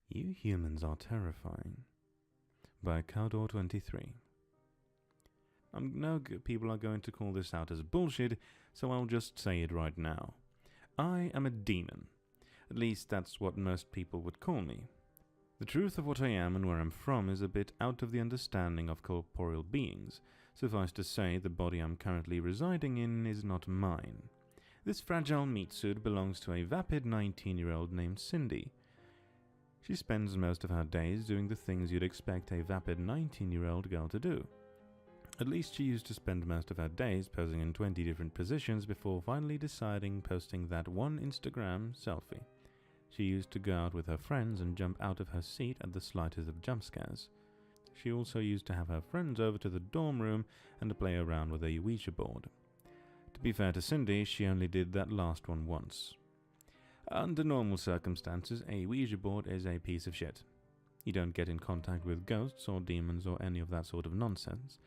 You humans are terrifying. By Cowdoor23. I know people are going to call this out as bullshit, so I'll just say it right now. I am a demon. At least that's what most people would call me. The truth of what I am and where I'm from is a bit out of the understanding of corporeal beings. Suffice to say, the body I'm currently residing in is not mine. This fragile meat suit belongs to a vapid 19-year-old named Cindy. She spends most of her days doing the things you'd expect a vapid 19-year-old girl to do. At least she used to spend most of her days posing in 20 different positions before finally deciding posting that one Instagram selfie. She used to go out with her friends and jump out of her seat at the slightest of jump scares. She also used to have her friends over to the dorm room and play around with a Ouija board. To be fair to Cindy, she only did that last one once. Under normal circumstances, a Ouija board is a piece of shit. You don't get in contact with ghosts or demons or any of that sort of nonsense.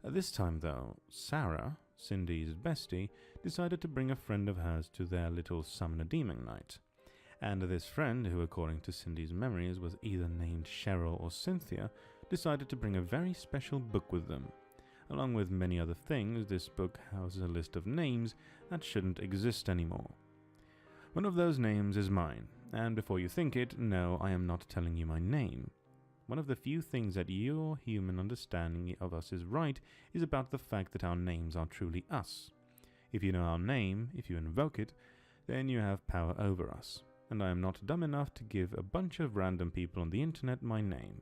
This time though, Sarah, Cindy's bestie, decided to bring a friend of hers to their little summoner demon night. And this friend, who according to Cindy's memories was either named Cheryl or Cynthia, decided to bring a very special book with them. Along with many other things, this book houses a list of names that shouldn't exist anymore. One of those names is mine, and before you think it, no, I am not telling you my name. One of the few things that your human understanding of us is right is about the fact that our names are truly us. If you know our name, if you invoke it, then you have power over us, and I am not dumb enough to give a bunch of random people on the internet my name.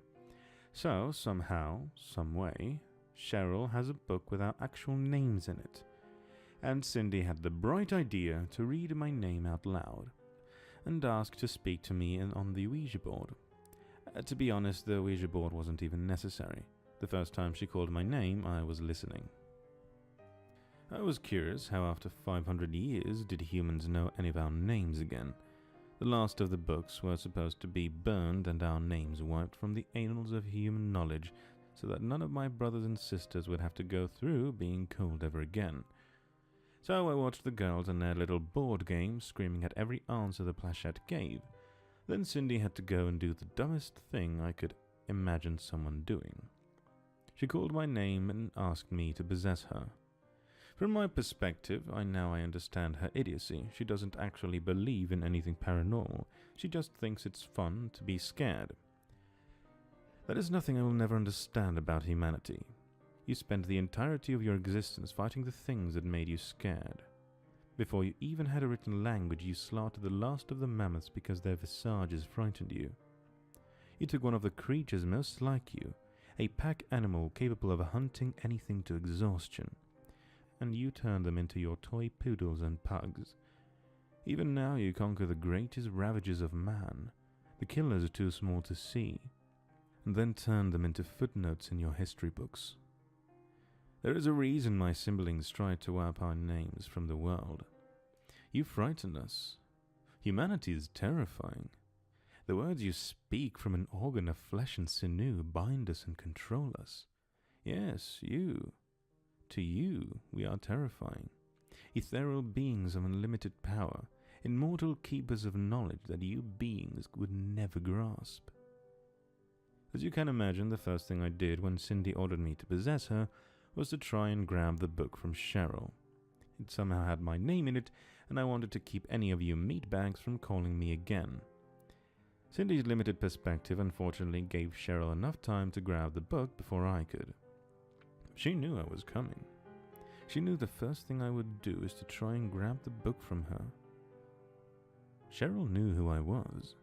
So, somehow, someway, Cheryl has a book with our actual names in it. And Cindy had the bright idea to read my name out loud, and ask to speak to me on the Ouija board. To be honest, the Ouija board wasn't even necessary. The first time she called my name, I was listening. I was curious how after 500 years did humans know any of our names again. The last of the books were supposed to be burned and our names wiped from the annals of human knowledge so that none of my brothers and sisters would have to go through being called ever again. So I watched the girls and their little board game screaming at every answer the planchette gave. Then Cindy had to go and do the dumbest thing I could imagine someone doing. She called my name and asked me to possess her. From my perspective, I understand her idiocy. She doesn't actually believe in anything paranormal. She just thinks it's fun to be scared. That is nothing I will never understand about humanity. You spent the entirety of your existence fighting the things that made you scared. Before you even had a written language, you slaughtered the last of the mammoths because their visages frightened you. You took one of the creatures most like you, a pack animal capable of hunting anything to exhaustion, and you turned them into your toy poodles and pugs. Even now you conquer the greatest ravages of man, the killers too small to see, and then turn them into footnotes in your history books. There is a reason my siblings tried to wipe our names from the world. You frighten us. Humanity is terrifying. The words you speak from an organ of flesh and sinew bind us and control us. Yes, you. To you, we are terrifying. Ethereal beings of unlimited power, immortal keepers of knowledge that you beings would never grasp. As you can imagine, the first thing I did when Cindy ordered me to possess her was to try and grab the book from Cheryl. It somehow had my name in it, and I wanted to keep any of you meatbags from calling me again. Cindy's limited perspective unfortunately gave Cheryl enough time to grab the book before I could. She knew I was coming. She knew the first thing I would do is to try and grab the book from her. Cheryl knew who I was,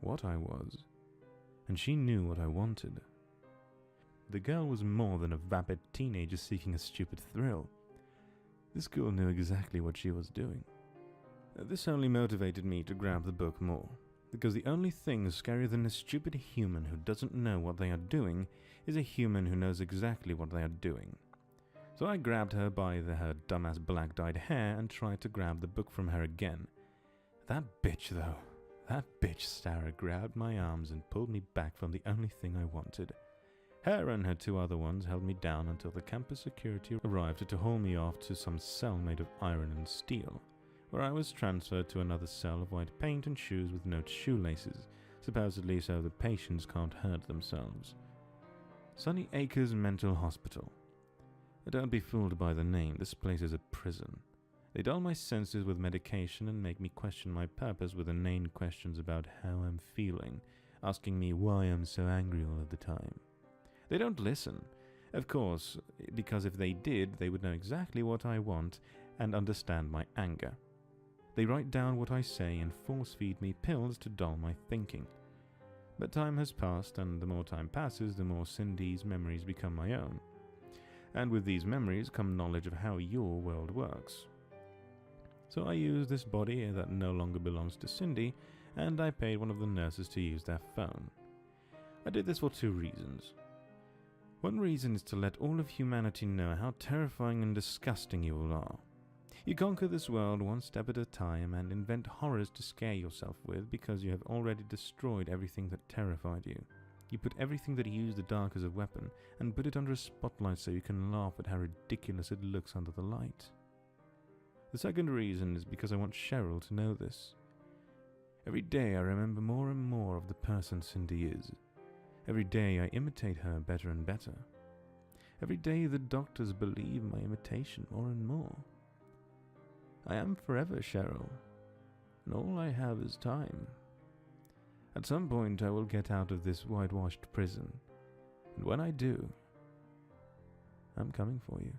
what I was, and she knew what I wanted. The girl was more than a vapid teenager seeking a stupid thrill. This girl knew exactly what she was doing. This only motivated me to grab the book more, because the only thing scarier than a stupid human who doesn't know what they are doing is a human who knows exactly what they are doing. So I grabbed her by her dumbass black-dyed hair and tried to grab the book from her again. That bitch though, that bitch Sarah grabbed my arms and pulled me back from the only thing I wanted. Her and her two other ones held me down until the campus security arrived to haul me off to some cell made of iron and steel, where I was transferred to another cell of white paint and shoes with no shoelaces, supposedly so the patients can't hurt themselves. Sunny Acres Mental Hospital. Don't be fooled by the name, this place is a prison. They dull my senses with medication and make me question my purpose with inane questions about how I'm feeling, asking me why I'm so angry all of the time. They don't listen, of course, because if they did, they would know exactly what I want and understand my anger. They write down what I say and force-feed me pills to dull my thinking. But time has passed, and the more time passes, the more Cindy's memories become my own. And with these memories come knowledge of how your world works. So I used this body that no longer belongs to Cindy, and I paid one of the nurses to use their phone. I did this for 2 reasons. One reason is to let all of humanity know how terrifying and disgusting you all are. You conquer this world one step at a time and invent horrors to scare yourself with because you have already destroyed everything that terrified you. You put everything that used the dark as a weapon and put it under a spotlight so you can laugh at how ridiculous it looks under the light. The second reason is because I want Cheryl to know this. Every day I remember more and more of the person Cindy is. Every day I imitate her better and better. Every day the doctors believe my imitation more and more. I am forever Cheryl, and all I have is time. At some point I will get out of this whitewashed prison, and when I do, I'm coming for you.